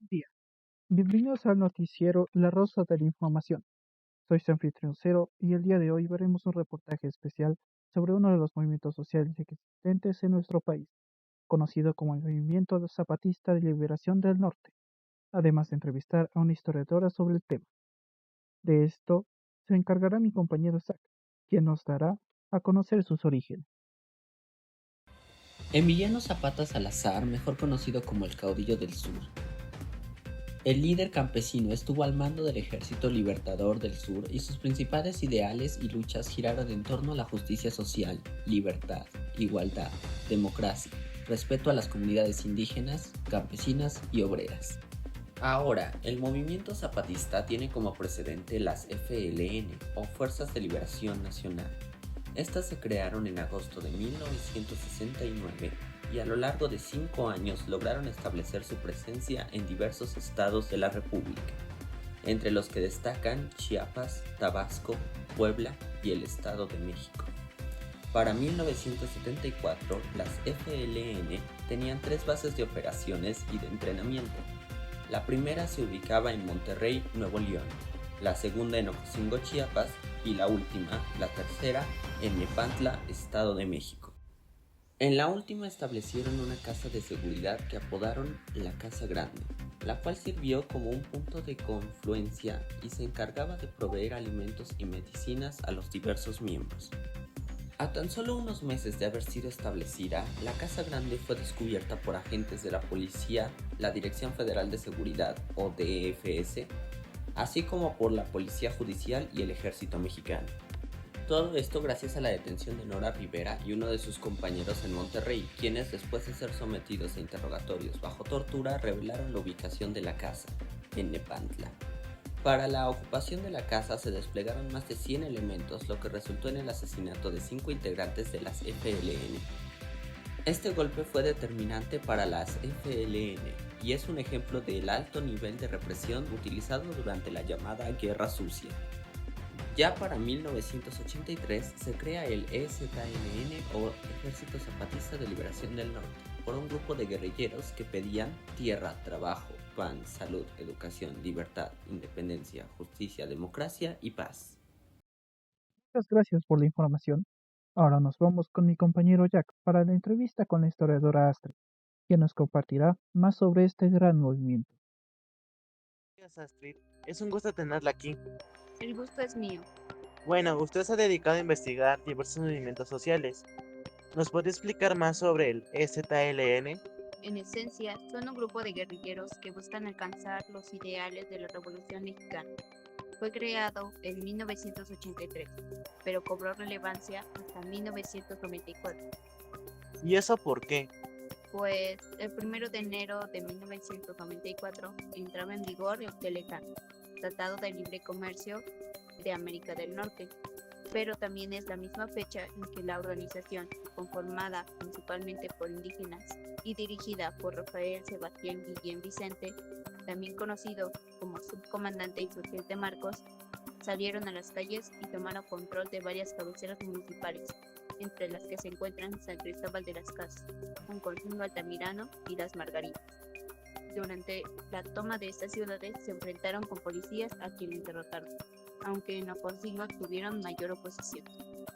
Día. Bienvenidos al noticiero La Rosa de la Información. Soy su anfitrión Cero y el día de hoy veremos un reportaje especial sobre uno de los movimientos sociales existentes en nuestro país, conocido como el Movimiento Zapatista de Liberación del Norte, además de entrevistar a una historiadora sobre el tema. De esto se encargará mi compañero Zach, quien nos dará a conocer sus orígenes. Emiliano Zapata Salazar, mejor conocido como el Caudillo del Sur. El líder campesino estuvo al mando del Ejército Libertador del Sur y sus principales ideales y luchas giraron en torno a la justicia social, libertad, igualdad, democracia, respeto a las comunidades indígenas, campesinas y obreras. Ahora, el movimiento zapatista tiene como precedente las FLN o Fuerzas de Liberación Nacional. Estas se crearon en agosto de 1969 y a lo largo de 5 años lograron establecer su presencia en diversos estados de la República, entre los que destacan Chiapas, Tabasco, Puebla y el Estado de México. Para 1974, las FLN tenían 3 bases de operaciones y de entrenamiento. La primera se ubicaba en Monterrey, Nuevo León, la segunda en Ocosingo, Chiapas, y la última, la tercera, en Nepantla, Estado de México. En la última establecieron una casa de seguridad que apodaron la Casa Grande, la cual sirvió como un punto de confluencia y se encargaba de proveer alimentos y medicinas a los diversos miembros. A tan solo unos meses de haber sido establecida, la Casa Grande fue descubierta por agentes de la policía, la Dirección Federal de Seguridad o DFS, así como por la Policía Judicial y el Ejército Mexicano. Todo esto gracias a la detención de Nora Rivera y uno de sus compañeros en Monterrey, quienes después de ser sometidos a interrogatorios bajo tortura revelaron la ubicación de la casa, en Nepantla. Para la ocupación de la casa se desplegaron más de 100 elementos, lo que resultó en el asesinato de 5 integrantes de las FLN. Este golpe fue determinante para las FLN y es un ejemplo del alto nivel de represión utilizado durante la llamada Guerra Sucia. Ya para 1983 se crea el EZLN o Ejército Zapatista de Liberación del Norte, por un grupo de guerrilleros que pedían tierra, trabajo, pan, salud, educación, libertad, independencia, justicia, democracia y paz. Muchas gracias por la información. Ahora nos vamos con mi compañero Jack para la entrevista con la historiadora Astrid, quien nos compartirá más sobre este gran movimiento. Gracias, Astrid. Es un gusto tenerla aquí. El gusto es mío. Bueno, usted se ha dedicado a investigar diversos movimientos sociales. ¿Nos puede explicar más sobre el EZLN? En esencia, son un grupo de guerrilleros que buscan alcanzar los ideales de la Revolución Mexicana. Fue creado en 1983, pero cobró relevancia hasta 1994, ¿Y eso por qué? pues el 1 de enero de 1994 entraba en vigor el TLCAN, Tratado de Libre Comercio de América del Norte, pero también es la misma fecha en que la organización, conformada principalmente por indígenas y dirigida por Rafael Sebastián Guillén Vicente, también conocido como subcomandante insurgente Marcos, salieron a las calles y tomaron control de varias cabeceras municipales, entre las que se encuentran San Cristóbal de las Casas, Oncolcingo Altamirano y Las Margaritas. Durante la toma de estas ciudades se enfrentaron con policías a quienes derrotaron, aunque en Ocosingo tuvieron mayor oposición.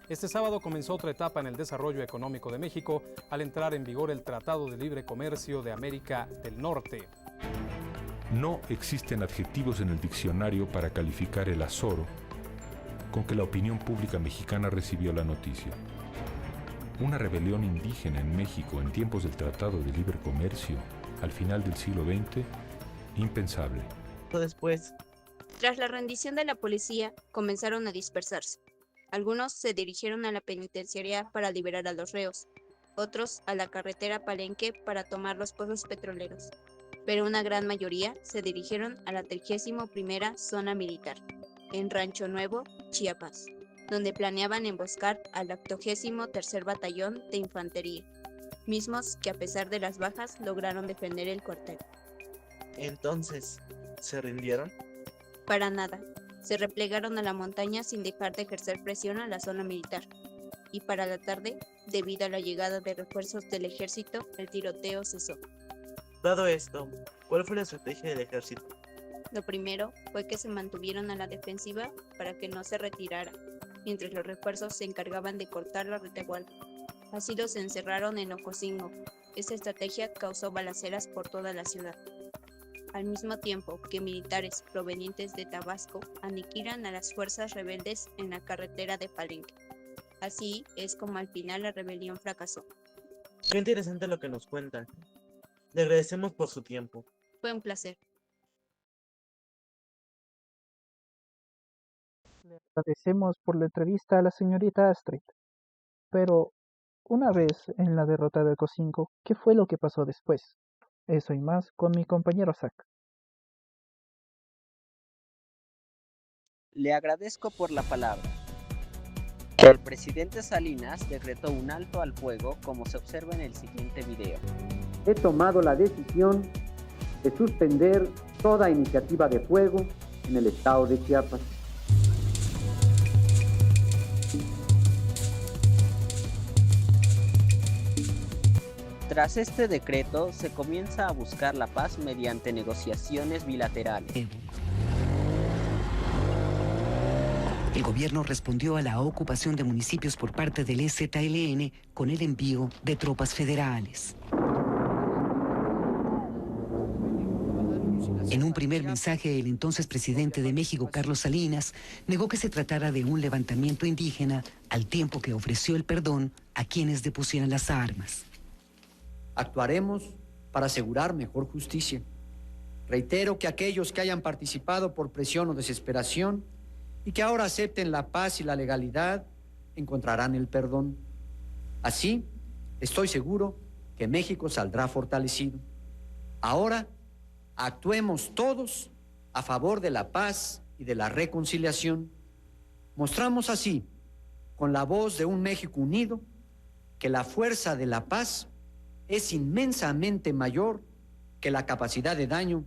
Este sábado comenzó otra etapa en el desarrollo económico de México al entrar en vigor el Tratado de Libre Comercio de América del Norte. No existen adjetivos en el diccionario para calificar el azoro con que la opinión pública mexicana recibió la noticia. Una rebelión indígena en México en tiempos del Tratado de Libre Comercio, al final del siglo XX, impensable. Después, Tras la rendición de la policía, comenzaron a dispersarse. Algunos se dirigieron a la penitenciaría para liberar a los reos, otros a la carretera Palenque para tomar los pozos petroleros, pero una gran mayoría se dirigieron a la 31ª Zona Militar, en Rancho Nuevo, Chiapas, donde planeaban emboscar al 83º Batallón de Infantería, mismos que a pesar de las bajas lograron defender el cuartel. entonces, ¿se rindieron? Para nada, se replegaron a la montaña sin dejar de ejercer presión a la zona militar, y para la tarde, debido a la llegada de refuerzos del ejército, el tiroteo cesó. Dado esto, ¿cuál fue la estrategia del ejército? Lo primero fue que se mantuvieron a la defensiva para que no se retirara, mientras los refuerzos se encargaban de cortar la retaguardia. Así los encerraron en Ocosingo. Esta estrategia causó balaceras por toda la ciudad, al mismo tiempo que militares provenientes de Tabasco aniquilan a las fuerzas rebeldes en la carretera de Palenque. Así es como al final la rebelión fracasó. Qué interesante lo que nos cuenta. Le agradecemos por su tiempo. Fue un placer. Le agradecemos por la entrevista a la señorita Astrid. Pero, una vez en la derrota de Cocinco, ¿qué fue lo que pasó después? Eso y más con mi compañero Zach. Le agradezco por la palabra. El presidente Salinas decretó un alto al fuego, como se observa en el siguiente video. He tomado la decisión de suspender toda iniciativa de fuego en el estado de Chiapas. Tras este decreto, se comienza a buscar la paz mediante negociaciones bilaterales. El gobierno respondió a la ocupación de municipios por parte del EZLN con el envío de tropas federales. En un primer mensaje, el entonces presidente de México, Carlos Salinas, negó que se tratara de un levantamiento indígena, al tiempo que ofreció el perdón a quienes depusieran las armas. Actuaremos para asegurar mejor justicia. Reitero que aquellos que hayan participado por presión o desesperación y que ahora acepten la paz y la legalidad, encontrarán el perdón. Así, estoy seguro que México saldrá fortalecido. Ahora, actuemos todos a favor de la paz y de la reconciliación. Mostramos así, con la voz de un México unido, que la fuerza de la paz es inmensamente mayor que la capacidad de daño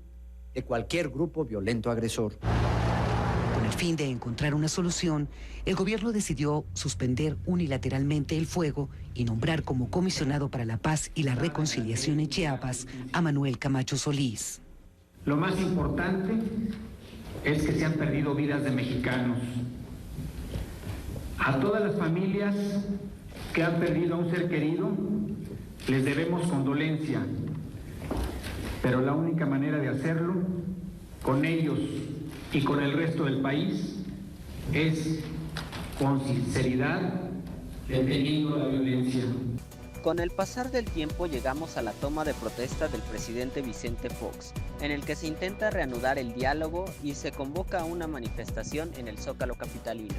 de cualquier grupo violento agresor. Con el fin de encontrar una solución, el gobierno decidió suspender unilateralmente el fuego y nombrar como comisionado para la paz y la reconciliación en Chiapas a Manuel Camacho Solís. Lo más importante es que se han perdido vidas de mexicanos. A todas las familias que han perdido a un ser querido, les debemos condolencia, pero la única manera de hacerlo, con ellos y con el resto del país, es con sinceridad, deteniendo la violencia. Con el pasar del tiempo llegamos a la toma de protesta del presidente Vicente Fox, en el que se intenta reanudar el diálogo y se convoca a una manifestación en el Zócalo capitalino.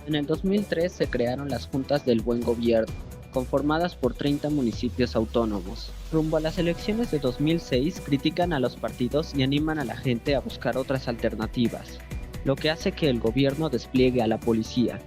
En el 2003 se crearon las Juntas del Buen Gobierno, conformadas por 30 municipios autónomos. Rumbo a las elecciones de 2006 critican a los partidos y animan a la gente a buscar otras alternativas, lo que hace que el gobierno despliegue a la policía.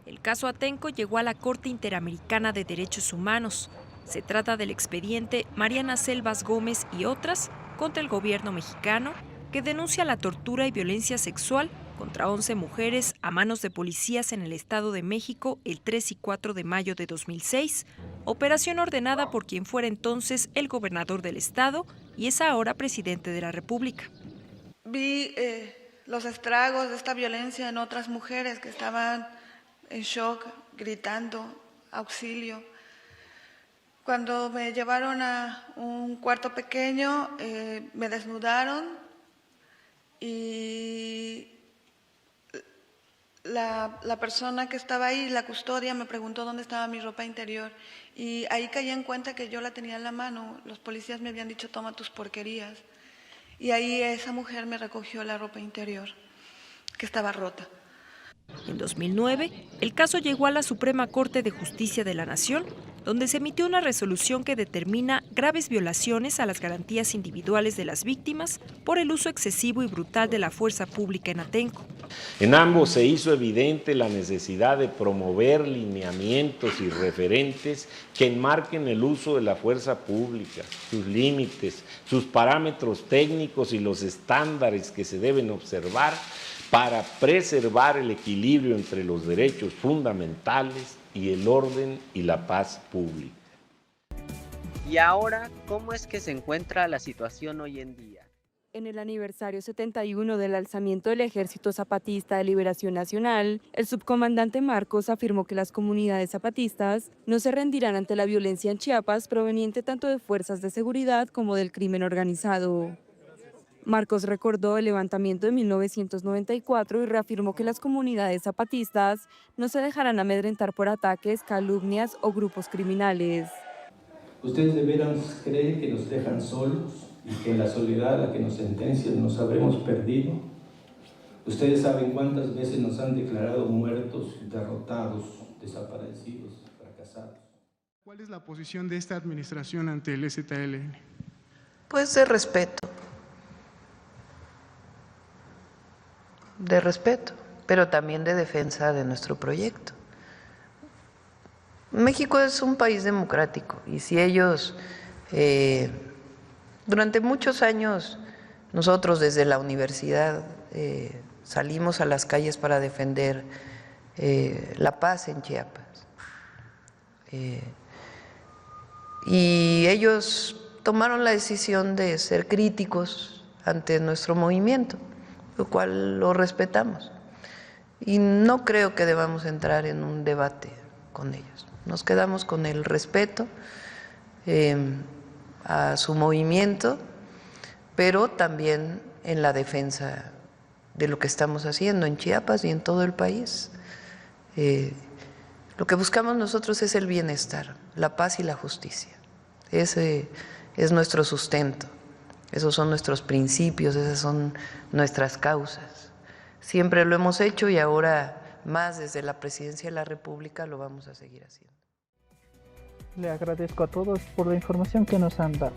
El caso Atenco llegó a la Corte Interamericana de Derechos Humanos. Se trata del expediente Mariana Selvas Gómez y otras contra el gobierno mexicano, que denuncia la tortura y violencia sexual contra 11 mujeres a manos de policías en el Estado de México el 3 y 4 de mayo de 2006, operación ordenada por quien fuera entonces el gobernador del estado y es ahora presidente de la República. Vi los estragos de esta violencia en otras mujeres que estaban en shock, gritando, auxilio. Cuando me llevaron a un cuarto pequeño, me desnudaron y la persona que estaba ahí, la custodia, me preguntó dónde estaba mi ropa interior y ahí caí en cuenta que yo la tenía en la mano. Los policías me habían dicho, toma tus porquerías. y ahí esa mujer me recogió la ropa interior, que estaba rota. En 2009, el caso llegó a la Suprema Corte de Justicia de la Nación, donde se emitió una resolución que determina graves violaciones a las garantías individuales de las víctimas por el uso excesivo y brutal de la fuerza pública en Atenco. En ambos se hizo evidente la necesidad de promover lineamientos y referentes que enmarquen el uso de la fuerza pública, sus límites, sus parámetros técnicos y los estándares que se deben observar para preservar el equilibrio entre los derechos fundamentales y el orden y la paz pública. Y ahora, ¿cómo es que se encuentra la situación hoy en día? En el aniversario 71 del alzamiento del Ejército Zapatista de Liberación Nacional, el subcomandante Marcos afirmó que las comunidades zapatistas no se rendirán ante la violencia en Chiapas proveniente tanto de fuerzas de seguridad como del crimen organizado. Marcos recordó el levantamiento de 1994 y reafirmó que las comunidades zapatistas no se dejarán amedrentar por ataques, calumnias o grupos criminales. Ustedes de veras creen que nos dejan solos y que en la soledad a la que nos sentencian nos habremos perdido. Ustedes saben cuántas veces nos han declarado muertos, derrotados, desaparecidos, fracasados. ¿Cuál es la posición de esta administración ante el EZLN? Pues de respeto, pero también de defensa de nuestro proyecto. México es un país democrático y si ellos, durante muchos años, nosotros desde la universidad salimos a las calles para defender la paz en Chiapas. Y ellos tomaron la decisión de ser críticos ante nuestro movimiento, lo cual lo respetamos. Y no creo que debamos entrar en un debate con ellos. Nos quedamos con el respeto a su movimiento, pero también en la defensa de lo que estamos haciendo en Chiapas y en todo el país. Lo que buscamos nosotros es el bienestar, la paz y la justicia. Ese es nuestro sustento, esos son nuestros principios, esas son nuestras causas. Siempre lo hemos hecho y ahora más desde la Presidencia de la República lo vamos a seguir haciendo. Le agradezco a todos por la información que nos han dado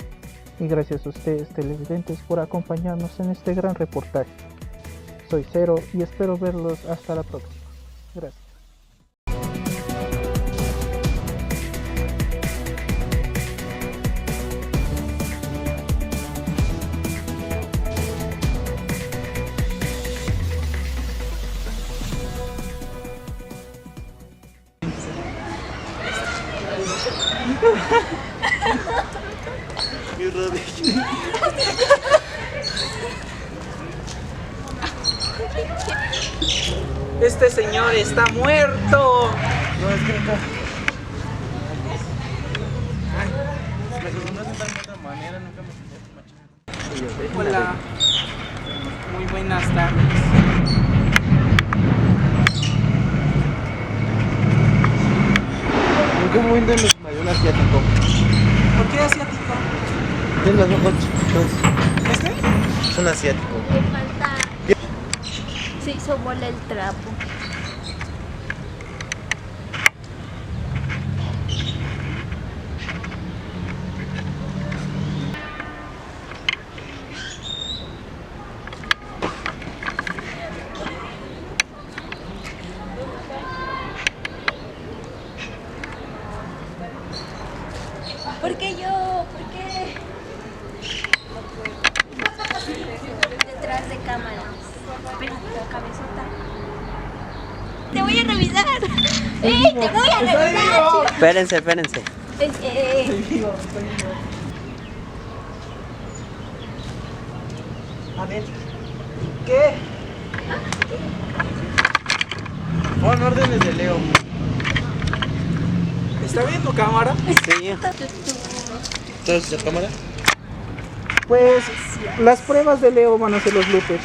y gracias a ustedes televidentes por acompañarnos en este gran reportaje. Soy Cero y espero verlos hasta la próxima. Gracias. Mi rodilla. Este señor está muerto. No, es que acá. Me acostumbré a sentarme de otra manera, nunca me senté. Hola. Muy buenas tardes. ¿En qué momento me dio un asiático? ¿Por qué asiático? Tiene las ojos chiquitos. ¿Este? Es un asiático. Le falta... Se hizo bola el trapo. ¿Por qué yo? ¿Por qué? Detrás de cámaras. Espérate, cabezota. Te voy a revisar. Te voy a revisar. Espérense. A ver. ¿Qué? Pon órdenes de Leo. ¿Está bien tu cámara? Sí. ¿Estás la cámara? Pues las pruebas de Leo van a ser los bloopers.